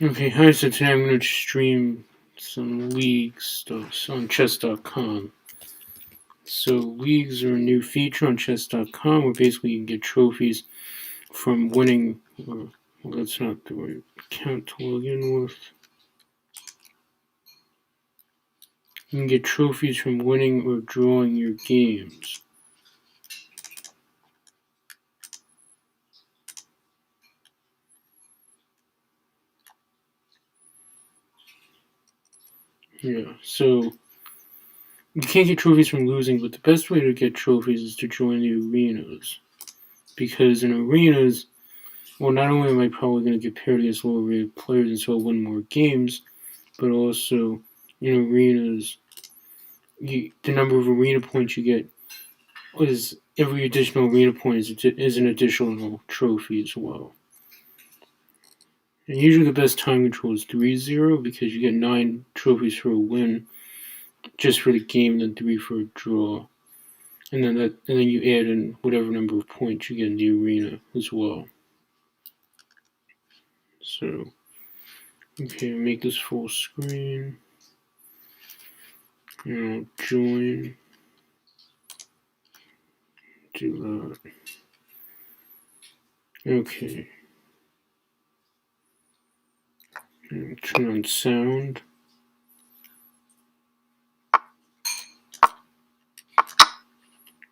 Okay, hi, so today I'm going to stream some league stuff on chess.com. So leagues are a new feature on chess.com where basically you can get trophies from winning, well that's not the right account to log in with. You can get trophies from winning or drawing your games. Yeah, so you can't get trophies from losing, but the best way to get trophies is to join the arenas. Because in arenas, well, not only am I probably going to get paired against lower rated players and so I'll win more games, but also in arenas, the number of arena points you get is every additional arena point is an additional trophy as well. And usually the best time control is 3-0 because you get 9 trophies for a win just for the game, then 3 for a draw. And then you add in whatever number of points you get in the arena as well. So, okay, make this full screen. And I'll join. Do that. Okay. And turn on sound.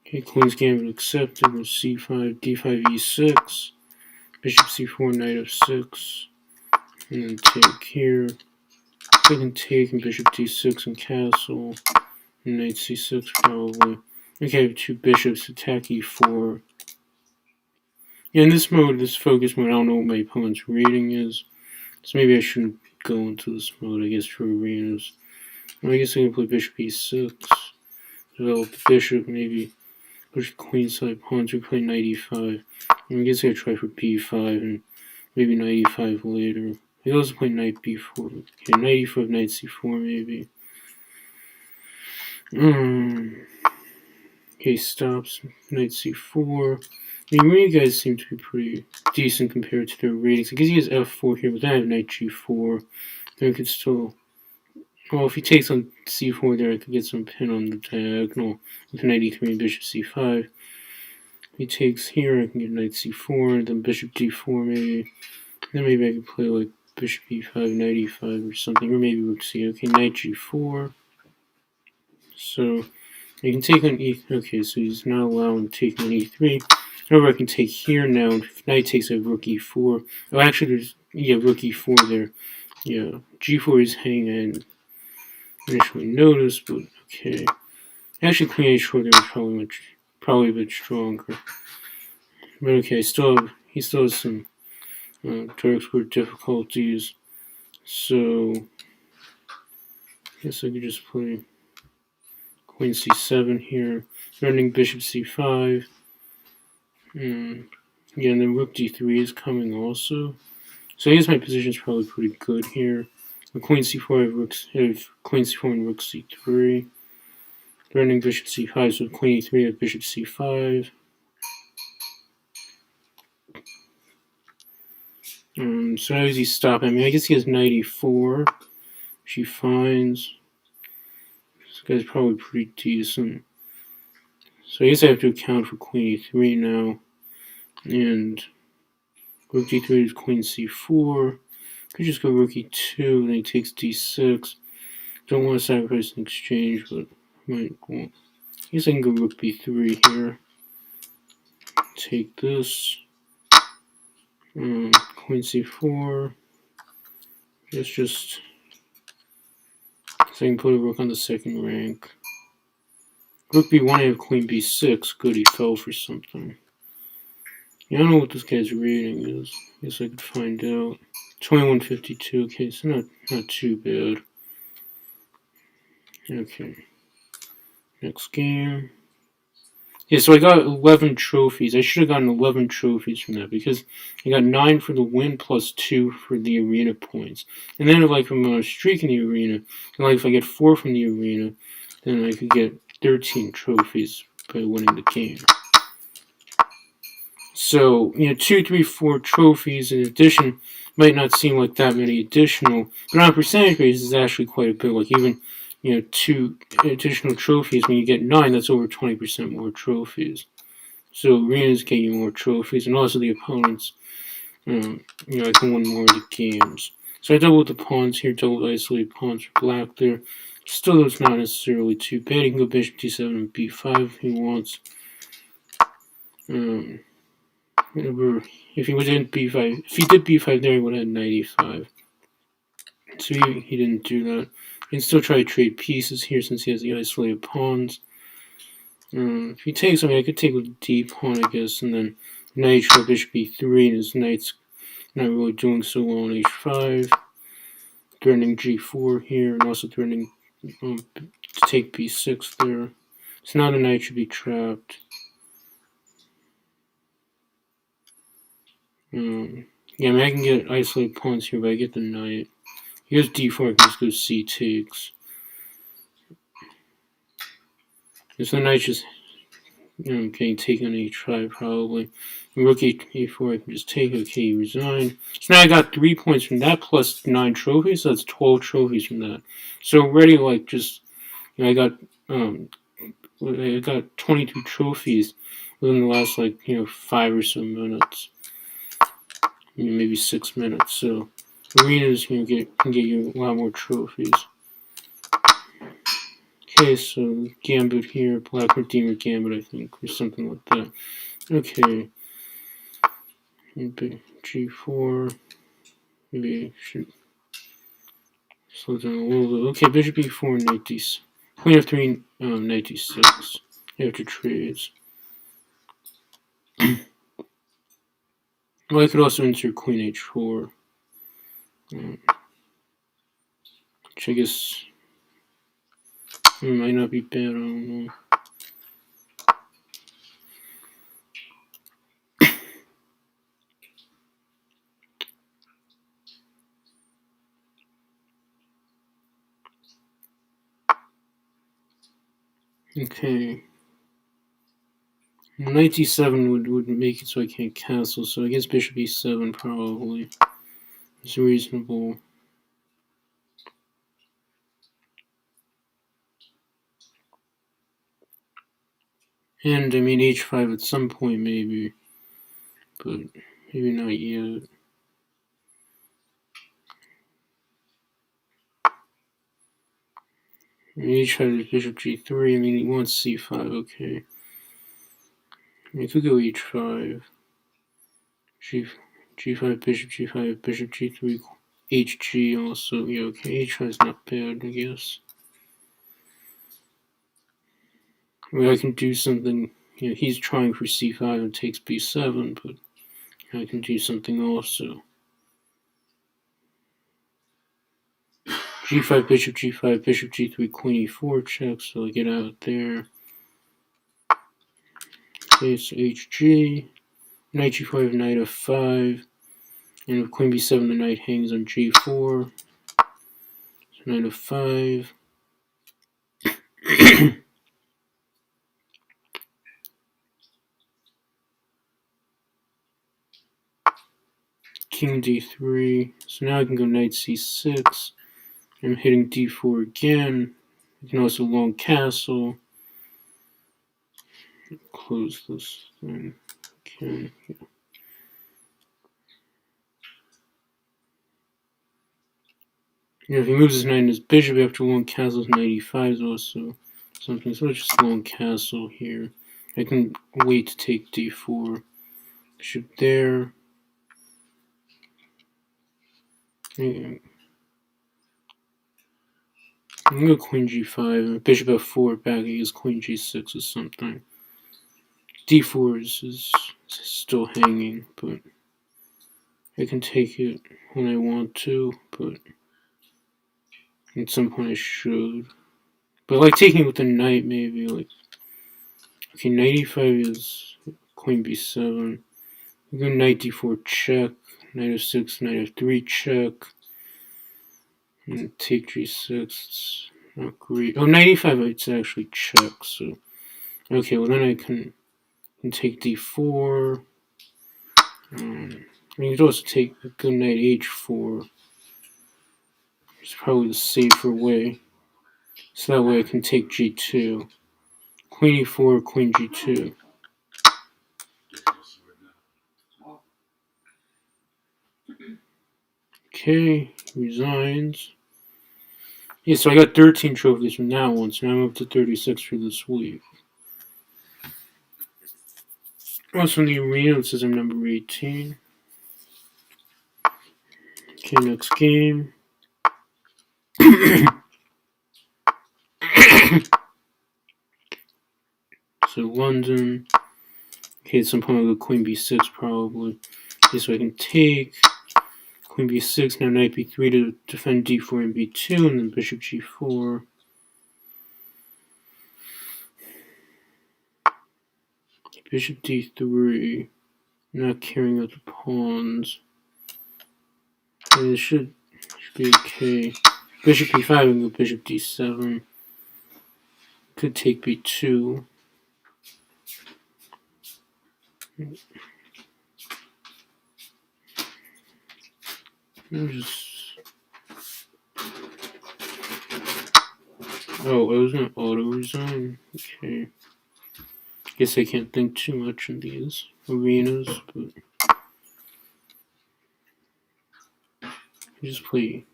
Okay, Queen's Gambit accepted. With c5, d5, e6. Bishop c4, knight f6. And then take here. I can take and bishop d6 and castle. And knight c6 probably. Okay, I have 2 bishops. Attack e4. Yeah, in this mode, this focus mode, I don't know what my opponent's rating is. So maybe I shouldn't go into this mode, I guess, for arenas. Well, I guess I can play bishop e6. Develop the bishop, maybe push queenside pawns, or play knight e5. I guess I gotta try for b5 and maybe knight e5 later. I could also play knight b4. Okay, knight e5, knight c4 maybe. Okay, stops. Knight c4. I mean, you guys seem to be pretty decent compared to their ratings. I guess he has f4 here, but then I have knight g4. Then I could still... Well, if he takes on c4 there, I could get some pin on the diagonal with knight e3 and bishop c5. If he takes here, I can get knight c4, then bishop d4 maybe. Then maybe I could play like bishop e5, knight e5 or something, or maybe rook c. Okay, knight g4. So I can take on e. Okay, so he's not allowing taking on e3. However, I can take here now. If knight takes, I have rook e4. Oh, actually, there's rook e4 there. Yeah, g4 is hanging. I didn't initially notice, but okay. Actually, queen h4 there was probably a bit stronger. But okay, he still has some dark square difficulties. So I guess I could just play queen c7 here, threatening bishop c5. And then rook d3 is coming also. So I guess my position is probably pretty good here. The queen c4, I have queen c4 and rook c3. Threatening bishop c5, so queen e3, I have bishop c5. So how does he stop? I mean, I guess he has knight e4, which he finds. This guy's probably pretty decent. So I guess I have to account for queen e3 now. And rook d3 is queen c4. Could just go rook e2, then he takes d6. Don't want to sacrifice an exchange, but might. Well, I guess I can go rook b3 here. Take this. Queen c4. It's just so I can put a rook on the second rank. Rook b1, I have queen b6. Good, he fell for something. Yeah, I don't know what this guy's rating is. I guess I could find out. 2152. Okay, so not too bad. Okay. Next game. Yeah, so I got 11 trophies. I should have gotten 11 trophies from that because I got 9 for the win plus 2 for the arena points. And then if I'm on a streak in the arena, and if I get 4 from the arena, then I could get 13 trophies by winning the game. So, 2, 3, 4 trophies. In addition, might not seem like that many additional, but on a percentage basis, it's actually quite a bit. Like even 2 additional trophies, when you get 9, that's over 20% more trophies. So arenas get you more trophies, and also the opponents, I can win more of the games. So I doubled the pawns here, doubled isolated pawns for black there. Still, it's not necessarily too bad. He can go bishop d7 and b5 if he wants. If he was in b5, if he did b5 there, he would have had knight e5. So he didn't do that. He can still try to trade pieces here since he has the isolated pawns. If he takes, I could take with the d pawn, I guess, and then knight h4, bishop e3, and his knight's not really doing so well on h5. Threatening g4 here, and also threatening to take b6 there. So now the knight should be trapped. Yeah, I can get isolated pawns here, but I get the knight. He goes d4, I can just go c takes. And so the knight's just getting taken on h5 probably. And rook a4, I can just take. Okay, he resigned. So now I got 3 points from that plus 9 trophies, so that's 12 trophies from that. So already, like, just I got 22 trophies within the last 5 or so minutes, maybe 6 minutes. So arenas can get you a lot more trophies. Okay, so Gambit here, Black Redeemer Gambit, I think, or something like that. Okay, g4. Maybe I should slow down a little bit. Okay, bishop e4, knight d6. Queen f3, knight d6 after trades. Well, I could also insert queen h4, which I guess might not be bad, I don't know. Okay. Knight d7 would make it so I can't castle, so I guess bishop e7 probably is reasonable. And I mean h5 at some point maybe, but maybe not yet. h5 is bishop g3, I mean he wants c5, okay. I could go h5, g5, bishop g5, bishop g3, hg also, yeah, okay, h5 is not bad, I guess. I mean, I can do something, he's trying for c5 and takes b7, but I can do something also. g5, bishop g5, bishop g3, queen e4 check, so I get out there. Okay, so hg, knight g5, knight f5, and with queen b7, the knight hangs on g4. So knight f5. King d3. So now I can go knight c6. I'm hitting d4 again. I can also long castle. Close this thing. Okay. If he moves his knight and his bishop after long castles, knight e5 is also something. So let's just long castle here. I can wait to take d4. Bishop there. I'm gonna go queen g5. Bishop f4 back against queen g6 or something. d4 is still hanging, but I can take it when I want to, but at some point I should. But like taking it with the knight, maybe like okay, knight e5 is queen b7. We go knight d4 check, knight f6, knight f3 check, and take g6. It's not great. Oh, knight e5 it's actually check. So okay, well then I can take d4. mean, you could also take a good knight h4. It's probably the safer way. So that way I can take g2. Queen e4, queen g2. Okay, resigns. Yeah, so I got 13 trophies from that one, so now I'm up to 36 for this week. Also in the arena, it says I'm number 18. Okay, next game. So London. Okay, at some point I'll go queen b6 probably. Okay, so I can take queen b6, now knight b3 to defend d4 and b2, and then bishop g4. Bishop d3. Not carrying out the pawns. And it should be okay. Bishop b5 and go bishop d7. Could take b2. Oh, I was gonna auto resign. Okay. Guess I can't think too much in these arenas, but just play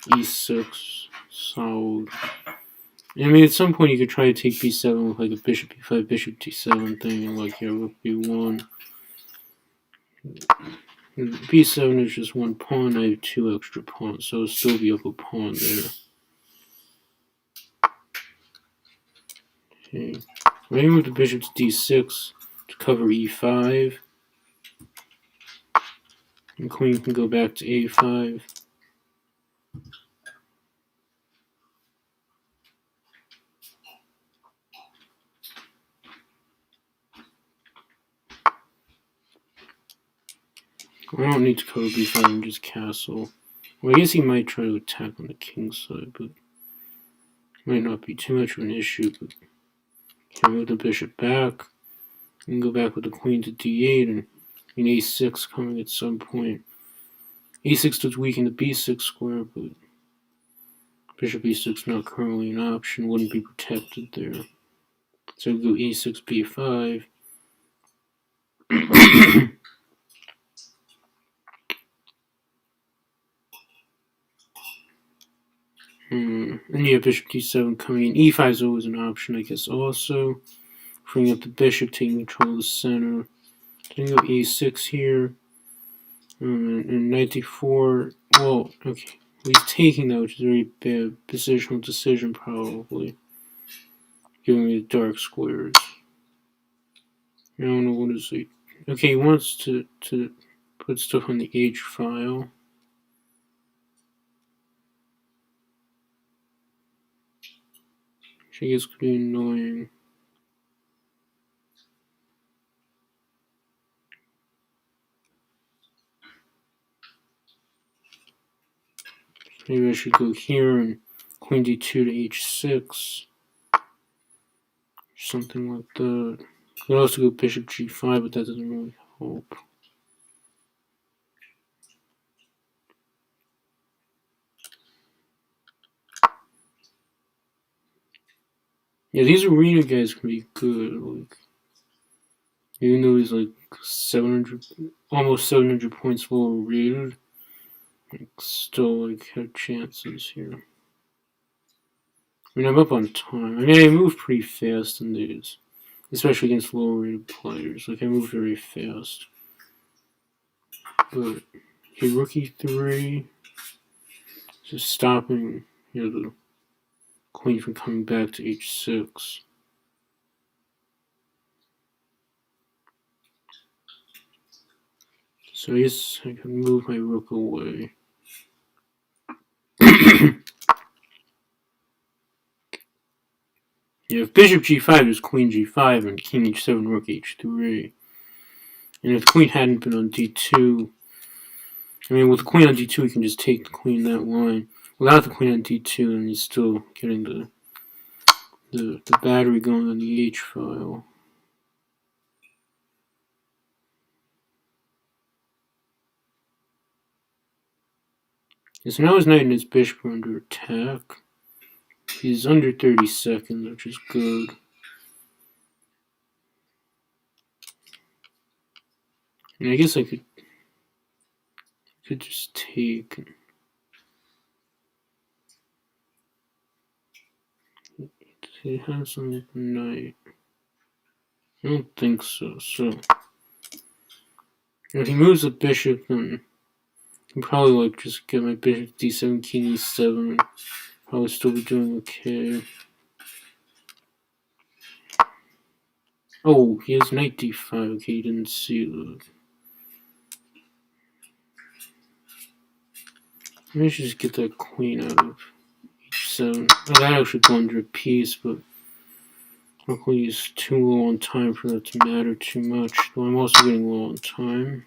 e6. Solid. I mean, at some point you could try to take b7 with like a bishop b5, bishop d7 thing, and like your rook b1. b7 is just one pawn. I have 2 extra pawns, so it'll still be up a pawn there. Okay. Right with the bishop to d6 to cover e5. And queen can go back to a5. I don't need to cover b5 and just castle. Well, I guess he might try to attack on the king's side, but it might not be too much of an issue. But can move the bishop back and go back with the queen to d8 and a6 coming at some point. a6 does weaken the b6 square, but bishop e6 not currently an option, wouldn't be protected there. So we'll go e6 b5. And you have bishop d7 coming in. e5 is always an option, I guess, also. Freeing up the bishop, taking control of the center. Then go e6 here. And knight d4. Well, okay. He's taking that, which is a very bad positional decision, probably. Giving me the dark squares. I don't know what is he. Okay, he wants to put stuff on the H file. Which I guess could be annoying. Maybe I should go here and queen d2 to h6. Something like that. I could also go bishop g5, but that doesn't really help. Yeah, these arena guys can be good. Like, even though he's like 700, almost 700 points lower rated, like, still like have chances here. I mean, I'm up on time. I mean, I move pretty fast in these, especially against lower rated players. Like, I move very fast. But, okay, rook e3, just stopping, the queen from coming back to h6. So I guess I can move my rook away. Yeah, if bishop g5 is queen g5 and king h7, rook h3. And if the queen hadn't been on d2, I mean, with the queen on d2, you can just take the queen that line. Without the queen on d2, and he's still getting the battery going on the h file. So now his knight and his bishop are under attack. He's under 30 seconds, which is good. And I guess I could just take. Does he have something with knight? I don't think so. So if he moves the bishop, then I can probably like just get my bishop d7, king e7, and probably still be doing okay. Oh, he has knight d5. Okay, he didn't see that. Maybe I should just get that queen out of h7. Oh, that actually go under a piece, but luckily he's too low on time for that to matter too much. Though I'm also getting low on time.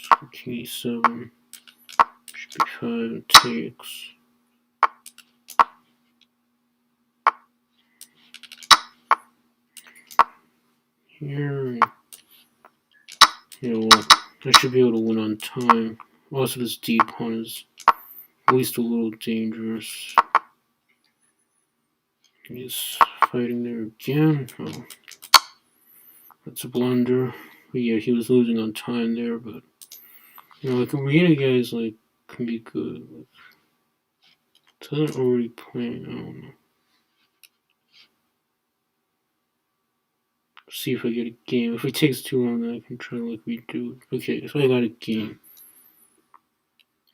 So king e7, bishop b5 takes. Here, yeah, well, I should be able to win on time. Also, this d pawn is at least a little dangerous. He's fighting there again. Oh, that's a blunder. But yeah, he was losing on time there, but you know, like arena guys like can be good. Doesn't already playing. I don't know. See if I get a game. If it takes too long, then I can try like we do. Okay, so I got a game.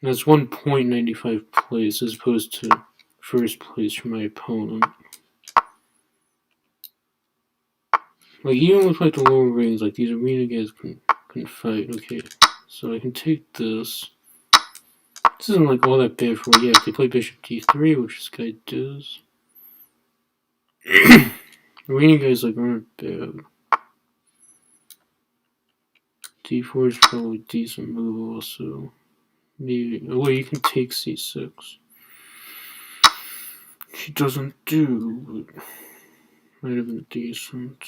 And that's 1.95 place as opposed to first place for my opponent. Like even with like the lower rings, like these arena guys can fight. Okay, so I can take this. This isn't like all that bad for yeah. If they play bishop d3, which this guy does, arena guys like aren't bad. d4 is probably a decent move also. Maybe oh wait, you can take c6. She doesn't do, but might have been decent.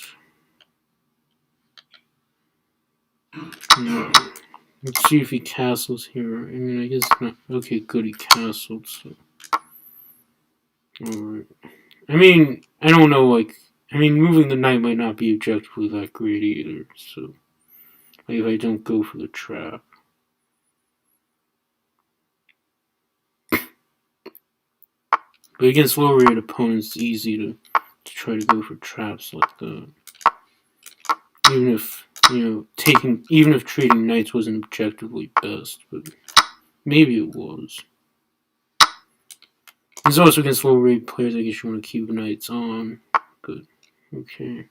No. Let's see if he castles here. I mean, I guess not. Okay, good, he castled, so. Alright. I mean, I don't know, like, I mean, moving the knight might not be objectively that great either, so. Like, if I don't go for the trap. But against lower rate opponents, it's easy to try to go for traps like that. Even if, you know, even if trading knights wasn't objectively best, but maybe it was. It's also against low rate players, I guess you want to keep knights on, but okay.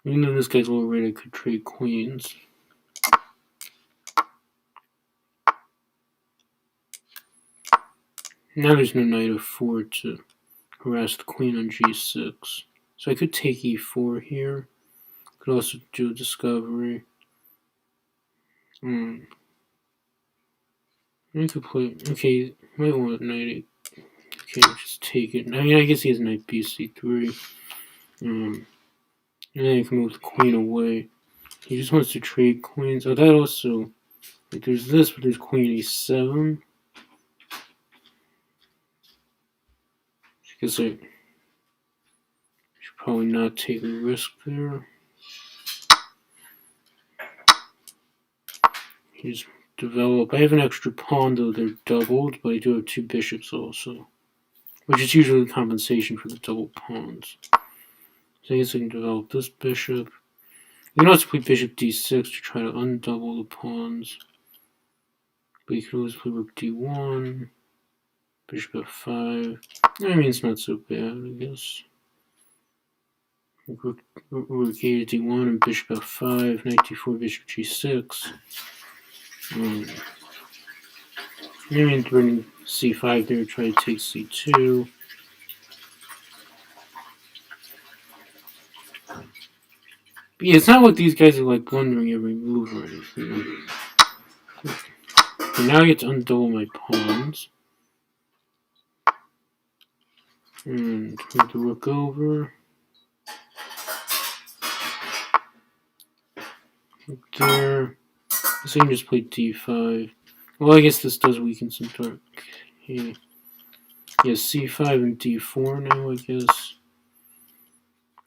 Even though this guy's low rate, I could trade queens. Now there's no knight f4 to harass the queen on g6. So I could take e4 here. Could also do a discovery. I could play. Okay, might want knight. Okay, just take it. I mean, I guess he has knight bc3. And then I can move the queen away. He just wants to trade queens. Oh, that also. Like, there's this, but there's queen e7. I guess I should probably not take a risk there. He's develop. I have an extra pawn, though they're doubled, but I do have two bishops also, which is usually compensation for the double pawns. So I guess I can develop this bishop. You can also play bishop d6 to try to undouble the pawns. But you can always play rook d1, bishop f5. I mean, it's not so bad, I guess. Rook a to d1 and bishop f5, knight d4, bishop g6. I mean, running c5 there, try to take c2. But yeah, it's not like these guys are like blundering every move or anything. And now I get to undouble my pawns. And move the rook over. There. So you can just play d5. Well, I guess this does weaken some dark. Yeah, c5 and d4 now, I guess.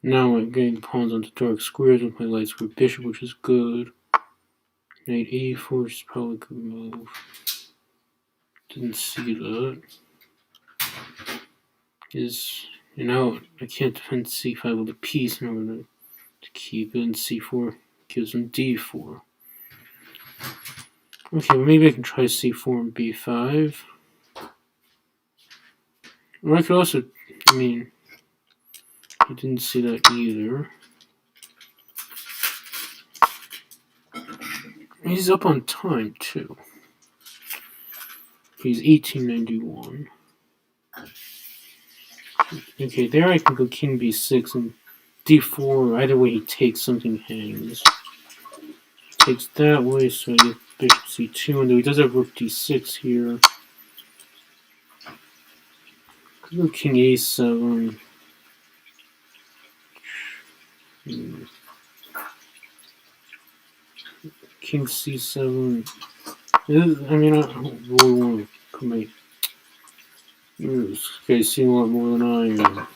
Now I'm getting the pawns onto dark squares with my light square bishop, which is good. Knight e4 is probably a good move. Didn't see that. You know, I can't defend c5 with a piece in order to keep it, and c4 gives him d4. Okay, well maybe I can try c4 and b5. Or I could also, I mean, I didn't see that either. He's up on time, too. He's 1891. Okay, there I can go king b6 and d4. Either way he takes, something hangs. Takes that way, so I get bishop c2, and though he does have rook d6 here. Could go king a7. King c7. I mean, I don't really want to put my... This guy's seen a lot more than I am.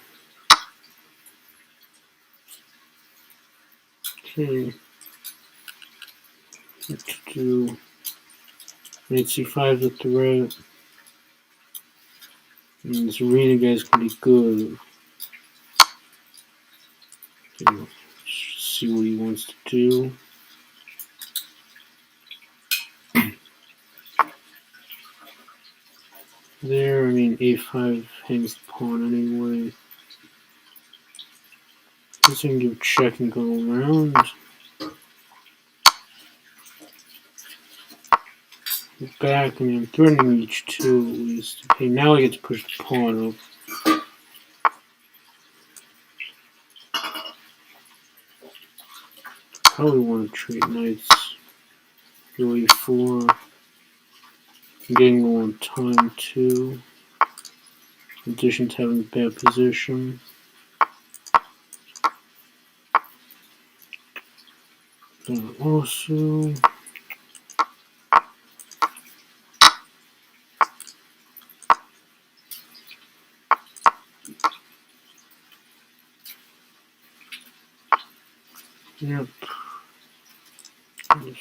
Okay. What to do? Knight c5 is a threat. And this arena guy's gonna be good. Okay, see what he wants to do. There, I mean, a5 hangs the pawn anyway. Guess I can give a check and go around. Back, I mean, I'm threatening h2 at least. Okay, now I get to push the pawn up. Probably want to trade knights. Go a4. I'm getting low on time too. In addition to having a bad position. Also, yep. Yes.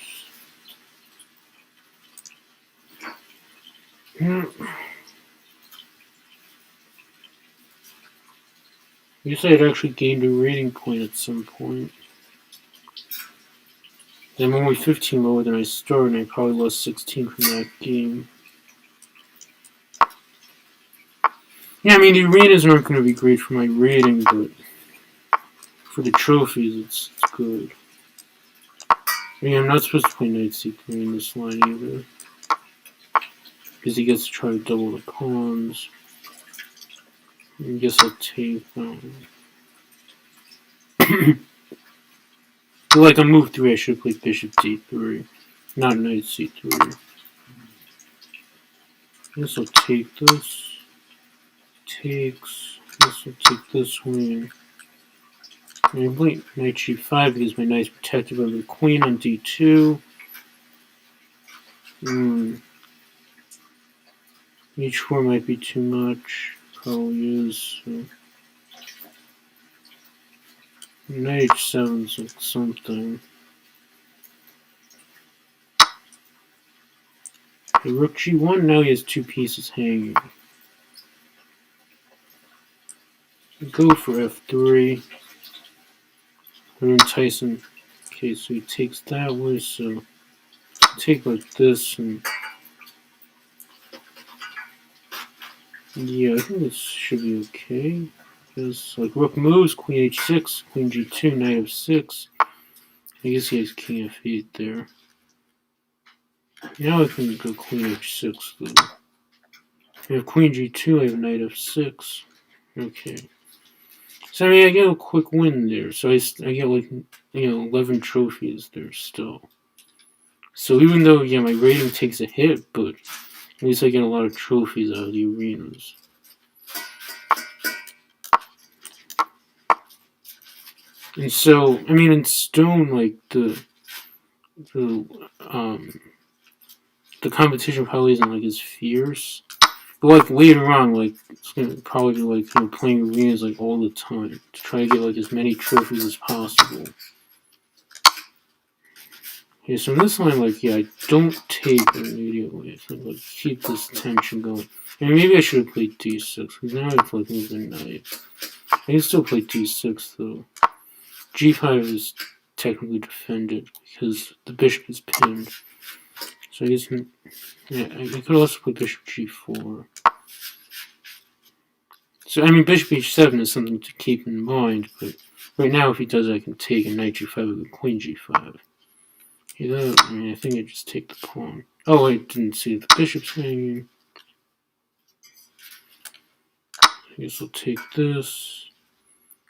Yep. I guess I had actually gained a rating point at some point. I'm only 15 lower than I started, and I probably lost 16 from that game. Yeah, I mean, the arenas aren't going to be great for my rating, but for the trophies, it's good. I mean, I'm not supposed to play knight c3 in this line either, because he gets to try to double the pawns. I guess I'll take like on move 3, I should play bishop d3, not knight c3. I guess I'll take this. Takes. I guess I'll take this one. I play knight g5 because my knight's protected by the queen on d2. H4 might be too much. Probably is. So. Knight h7's like something. Okay, rook g1, now he has two pieces hanging. Go for f3. I'm enticing. Okay, so he takes that way, so take like this, and yeah, I think this should be okay. Because like rook moves, queen h6, queen g2, knight f6. I guess he has king f8 there. Now I can go queen h6 though. I have queen g2, I have knight f6. Okay. So I mean, I get a quick win there. So I get like 11 trophies there still. So even though my rating takes a hit, but at least I get a lot of trophies out of the arenas. And so I mean, in stone, like the the competition probably isn't like as fierce. But like later on, like it's gonna probably be like playing arenas like all the time to try to get like as many trophies as possible. Okay, so in this line, like yeah, I don't take immediately. I think like keep this tension going. I mean, maybe I should have played d6 because now I've like moved the knight. I can still play d6 though. g5 is technically defended because the bishop is pinned. So I guess yeah, I could also play bishop g4. So I mean, bishop h7 is something to keep in mind, but right now if he does, I can take a knight g5 with a queen g5. Yeah, I mean, I think I just take the pawn. Oh, I didn't see the bishop's hanging. I guess I'll take this.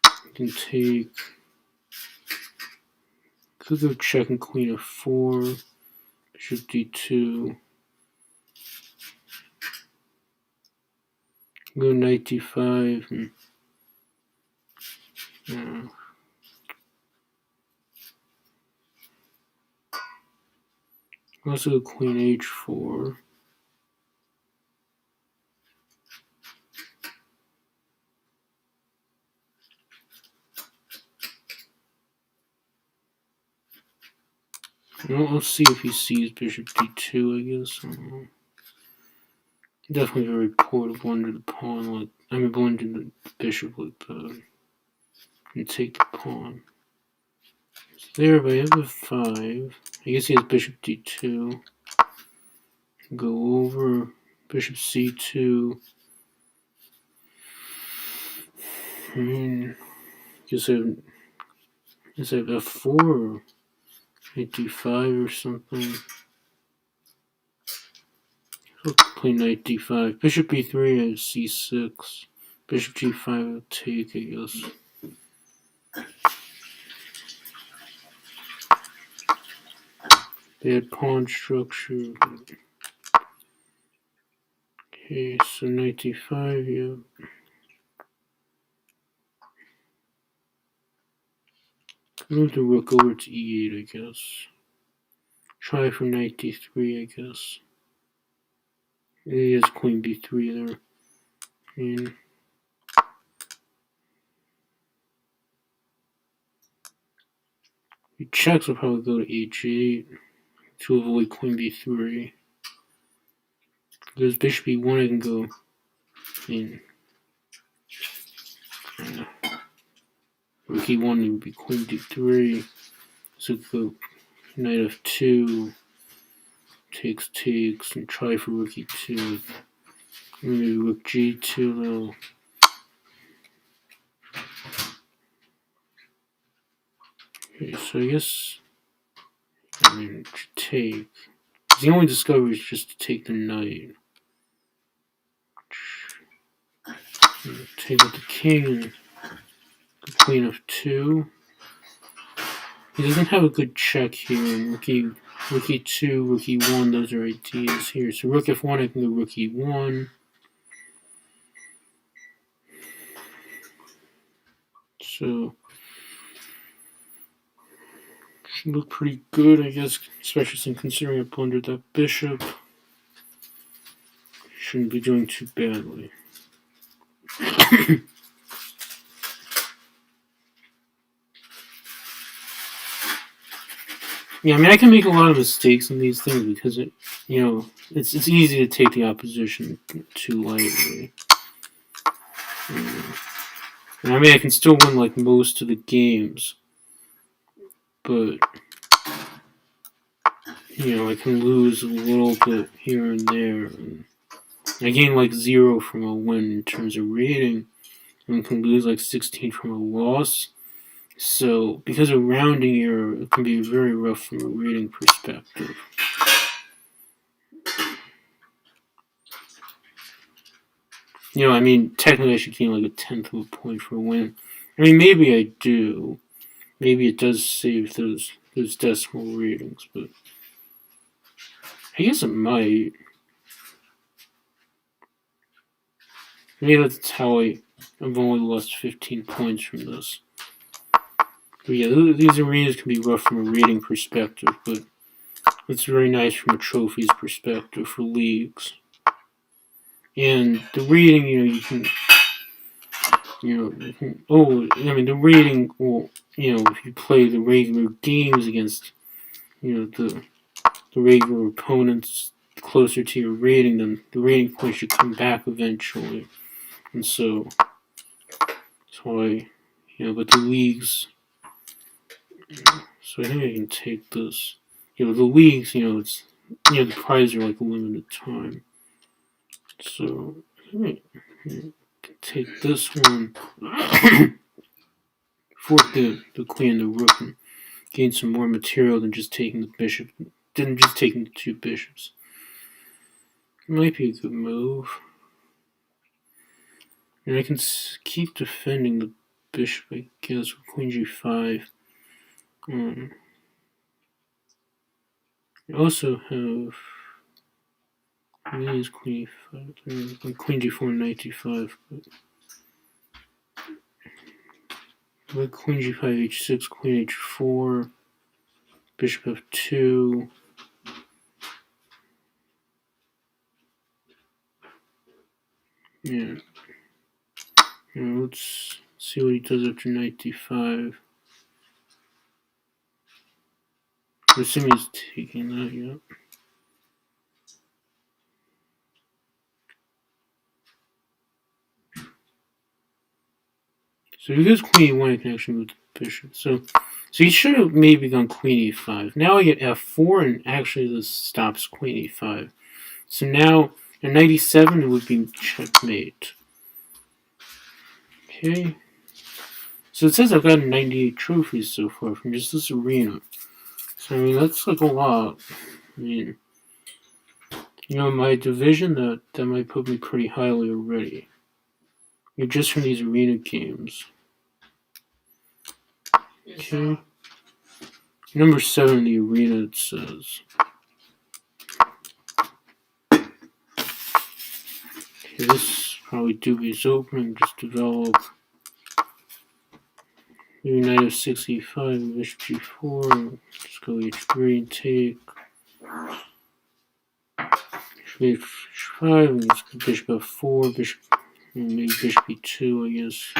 I can take. Could go check and queen f4. Bishop d2. Go knight d5. And, also go queen h4. Well, let's see if he sees bishop d2, I guess. Definitely very poor to blunder the pawn, like, I mean, blunder the bishop like that. And take the pawn. So there, but I have f5. I guess he has bishop d2. Go over. Bishop c2. Guess I have f4 or knight d5 or something. I'll play knight d5. Bishop b3, I have c6. Bishop g5, I'll take, I guess. Bad pawn structure. Okay, so knight d5, yeah. Move the rook over to e8, I guess. Try for knight d3, I guess. He has queen b3 there. And he checks, will probably go to h8 to avoid queen b3. Because bishop e1, I can go in. Rook e1 would be queen d3. So go knight f2. Takes, and try for rook e2. Maybe rook g2 though. Okay, so I guess take. The only discovery is just to take the knight. Take with the king and the queen of 2. He doesn't have a good check here. Rook e2, rook e1, those are ideas here. So rook f1, I can go rook e1. So should look pretty good, I guess, especially since considering I blundered that bishop. Shouldn't be doing too badly. Yeah, I mean, I can make a lot of mistakes in these things because it's easy to take the opposition too lightly. And I mean, I can still win like most of the games, but I can lose a little bit here and there. And I gain like 0 from a win in terms of rating, and can lose like 16 from a loss. So, because of rounding error, it can be very rough from a rating perspective. I mean, technically I should gain like a 1/10 of a point for a win. I mean, maybe I do. Maybe it does save those decimal ratings, but I guess it might. Maybe that's how I've only lost 15 points from this. But yeah, these arenas can be rough from a rating perspective, but It's very nice from a trophies perspective for leagues. And the rating, you can, the rating will, if you play the regular games against, the regular opponents closer to your rating, then the rating points should come back eventually. And so, that's why, but the leagues, so I think I can take this. The leagues, it's, the prizes are like a limited time. So, I can take this one, fork the queen and the rook, and gain some more material than just taking the bishop, than just taking the two bishops. Might be a good move. And I can keep defending the bishop, I guess, with queen g5. I also have these queen e5, queen g4, knight d5. But queen g5, h6, queen h4, bishop f2. Yeah. Let's see what he does after knight d5. I assume he's taking that, yeah. So if he goes queen e1, I can actually move the bishop. So he should have maybe gone queen e5. Now I get f4, and actually this stops queen e5. So now, at knight e7, it would be checkmate. Okay. So it says I've gotten 98 trophies so far from just this arena. So, I mean, that's like a lot. I mean, in my division, that might put me pretty highly already. Just from these arena games. Okay. Number 7 in the arena, it says. Okay, this probably Doobie's opening, just develop. Maybe knight f6, e5, bishop g4, just go h3 and take. Bishop h5, and let's go bishop f4, bishop, maybe bishop e2, I guess.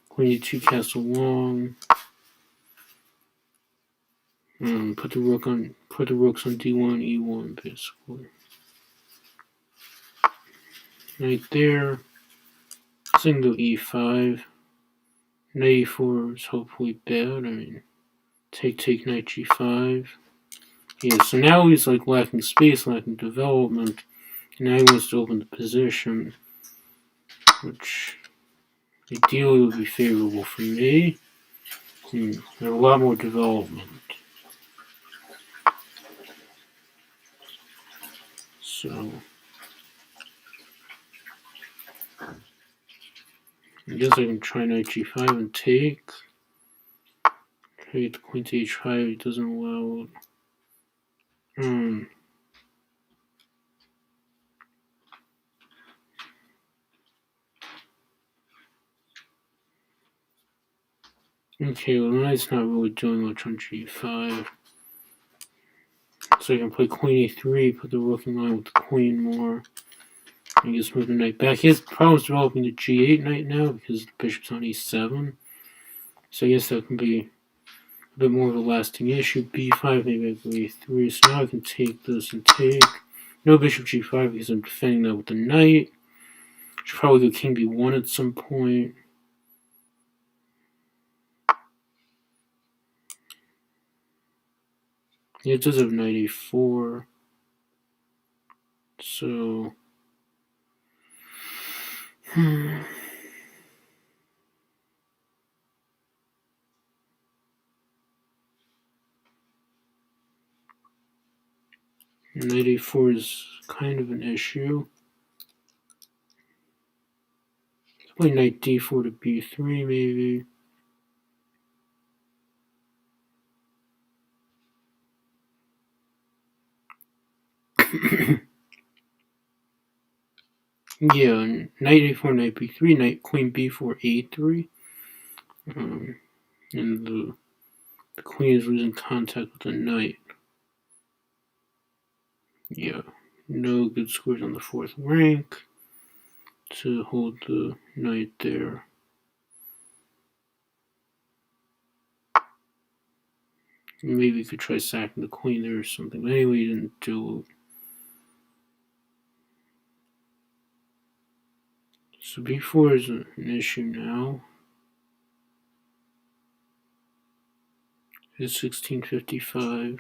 Queen e2, castle long. Put the rooks on d1, e1, basically. Right there. Single e5. Knight e4 is hopefully bad. I mean, take knight g5. Yeah, so now he's like lacking space, lacking development. And now he wants to open the position, which ideally would be favorable for me. There's a lot more development. So I guess I can try knight g5 and take. Okay, the queen to h5, it doesn't allow it. Okay, well, the knight's not really doing much on g5. So I can play queen e3, put the rook in line with the queen more. I guess move the knight back. He has problems developing the g8 knight now because the bishop's on e7. So I guess that can be a bit more of a lasting issue. b5, maybe I go e3. So now I can take this and take. No bishop g5 because I'm defending that with the knight. Should probably go king b1 at some point. Yeah, it does have knight e4. So... Knight e4 is kind of an issue. Play knight d4 to b3 maybe. Yeah, knight a4, knight b3, knight queen b4, a3. And the queen is losing contact with the knight. Yeah, no good scores on the 4th rank to hold the knight there. Maybe we could try sacking the queen there or something. But anyway, he didn't do it. So b4 is an issue now. It's 1655.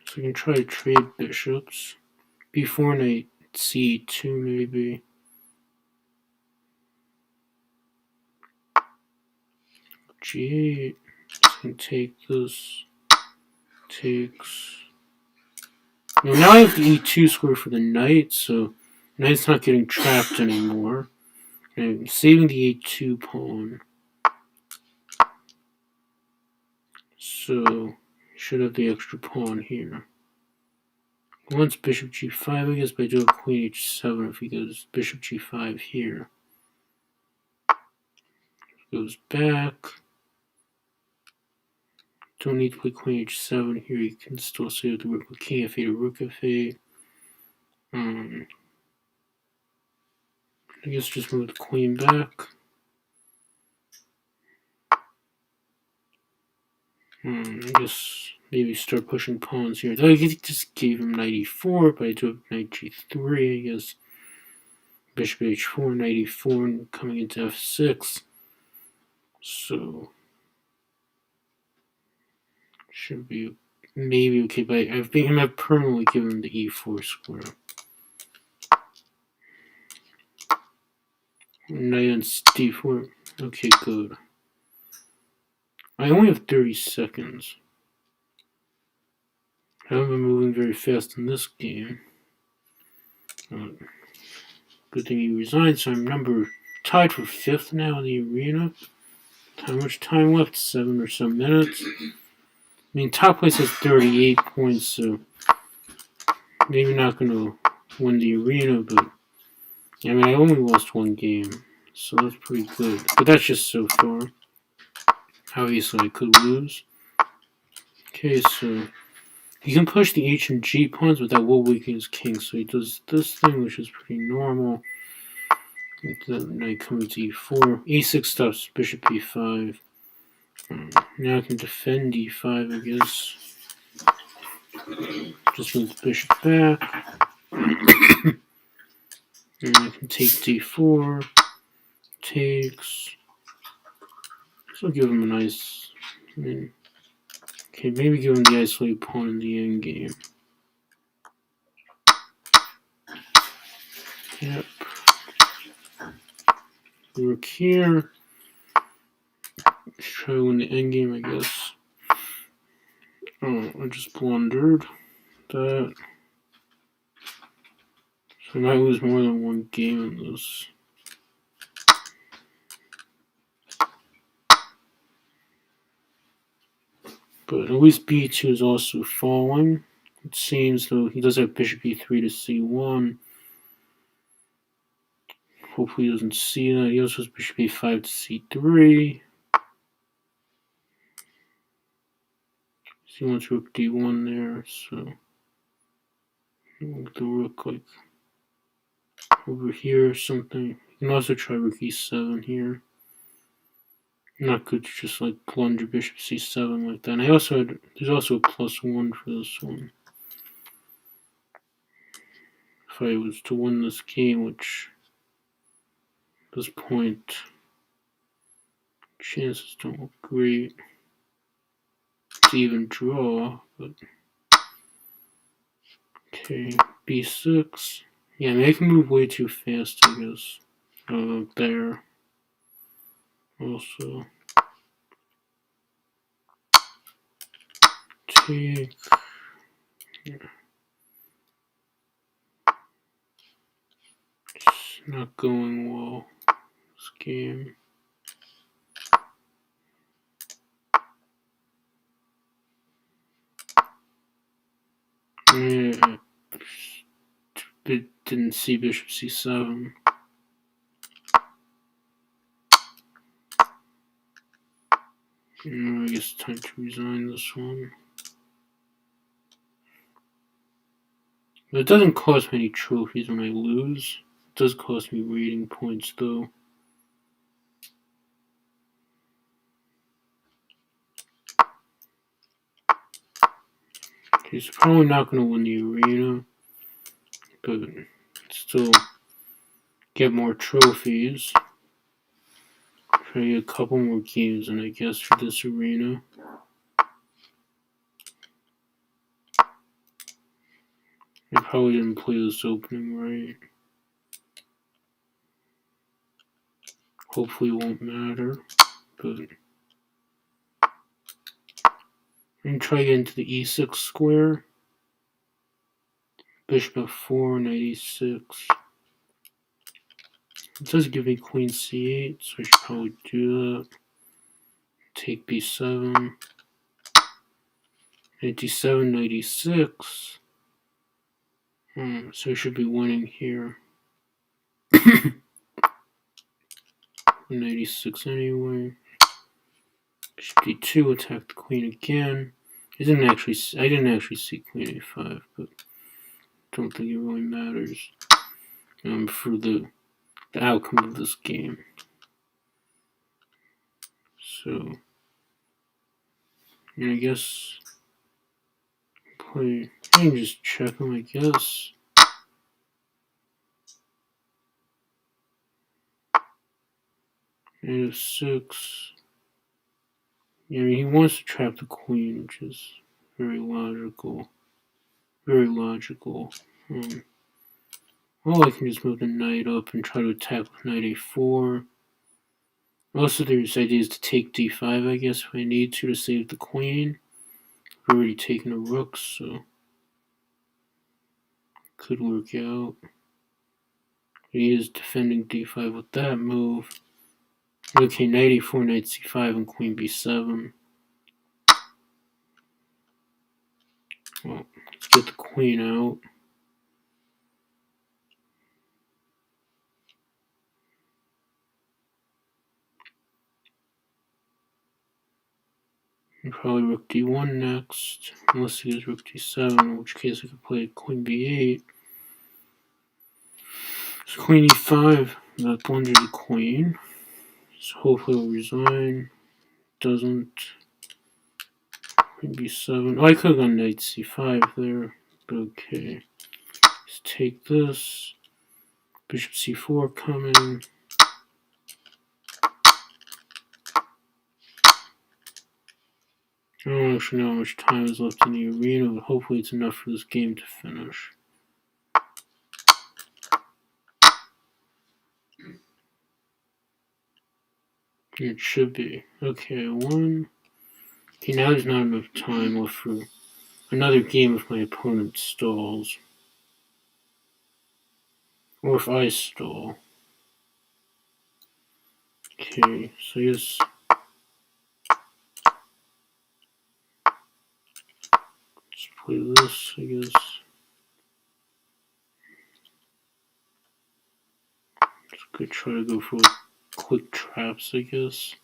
So we can try to trade bishops. b4 knight c2 maybe. g8. So I can take this. Takes. Now I have the e2 square for the knight, so the knight's not getting trapped anymore. I'm saving the a2 pawn. So should have the extra pawn here. Once bishop g5, I guess, but I do have queen h7 if he goes bishop g5 here. Goes back. Don't need to play queen h7 here. You can still save the rook with king f8 or rook f8. I guess just move the queen back. I guess maybe start pushing pawns here. I just gave him knight e4, but I do have knight g3, I guess. Bishop h4, knight e4, and coming into f6. So should be maybe okay, but I think I might permanently give him the e4 square. Knight on d4. Okay, good. I only have 30 seconds. I haven't been moving very fast in this game. Good thing he resigned, so I'm tied for 5th now in the arena. How much time left? 7 or so minutes. I mean, top place has 38 points, so maybe not going to win the arena, but I mean, I only lost 1 game, so that's pretty good. But that's just so far. Obviously, I could lose. Okay, so he can push the h and g pawns, but that will weaken his king, so he does this thing, which is pretty normal. Then knight comes to e4. e6 stops bishop e5. Now I can defend e5, I guess. Just move the bishop back. And I can take d4. Takes. So I'll give him a nice. Okay, maybe give him the isolated pawn in the endgame. Yep. Rook here. Let's try to win the endgame, I guess. Oh, I just blundered that. So I might lose more than 1 game in this. But at least b2 is also falling. It seems, though, he does have bishop e3 to c1. Hopefully he doesn't see that. He also has bishop e5 to c3. He wants rook d1 there, so the rook like over here or something. You can also try rook e7 here. Not good to just like plunger bishop c7 like that. And there's also a +1 for this one. If I was to win this game, which at this point chances don't look great to even draw, but okay, b6. Yeah, I mean, I can move way too fast, I guess. There. Also. Take. Yeah. It's not going well, this game. Yeah. It didn't see bishop c7. I guess time to resign this one. But it doesn't cost me any trophies when I lose. It does cost me rating points though. He's probably not going to win the arena, but still get more trophies. Try to get a couple more games, and I guess for this arena. I probably didn't play this opening right. Hopefully it won't matter, but I'm going to try to get into the e6 square. Bishop f4, knight e6. It does give me queen c8, so I should probably do that. Take b7. Knight d7, knight e6. So I should be winning here. Knight e6 anyway. Bishop d2, attack the queen again. I didn't actually see queen a5, but don't think it really matters for the outcome of this game. So, I guess I can just check him, I guess. Knight f6. I mean, he wants to trap the queen, which is very logical. Very logical. Well, I can just move the knight up and try to attack with knight a4. Also, there's ideas to take d5, I guess, if I need to save the queen. I've already taken a rook, so could work out. He is defending d5 with that move. Okay, knight e4, knight c5, and queen b7. Well, let's get the queen out. And probably rook d1 next, unless he goes rook d7, in which case I could play queen b8. So queen e5, that blunders the queen. So hopefully it'll resign. Doesn't. Queen b7. Oh, I could have gone knight c5 there, but okay. Let's take this. Bishop c4 coming. I don't actually know how much time is left in the arena, but hopefully it's enough for this game to finish. It should be. Okay, one. Okay, now there's not enough time left for another game if my opponent stalls. Or if I stall. Okay, so I guess let's play this, I guess. Could try to go for quick traps, I guess.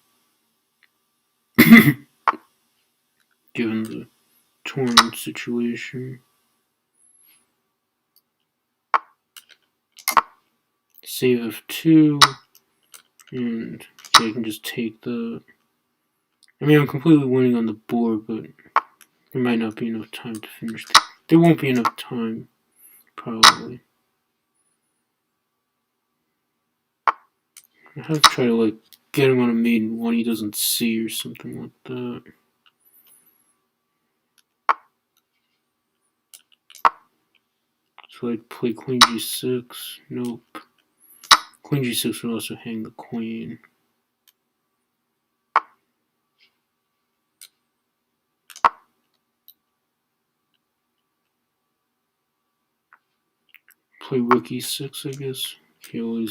Given the tournament situation. Save f2. And okay, I can just take the... I mean, I'm completely winning on the board, but there might not be enough time to finish. There won't be enough time, probably. I have to try to, like, get him on a maiden one he doesn't see or something like that. So I'd play queen g6. Nope. Queen g6 would also hang the queen. Play rook e6, I guess. Okay, well,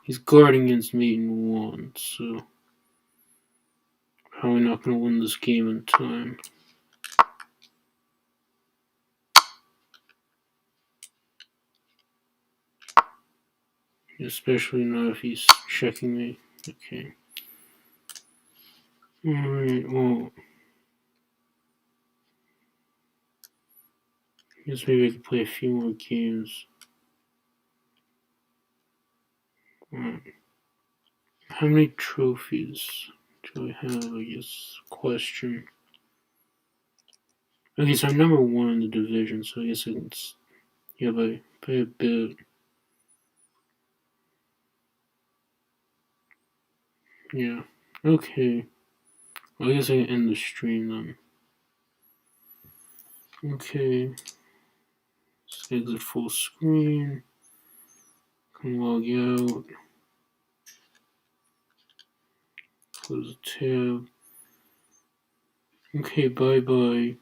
he's guarding against mate in 1, so probably not going to win this game in time. Especially not if he's checking me. Okay. Alright, well, I guess maybe I could play a few more games. How many trophies do I have, I guess? Question. Okay, so I'm number 1 in the division, so I guess it's, yeah, by a bit. Yeah. Okay. Well, I guess I can end the stream then. Okay. Let's exit full screen. Can log out. Close the tab. Okay, bye bye.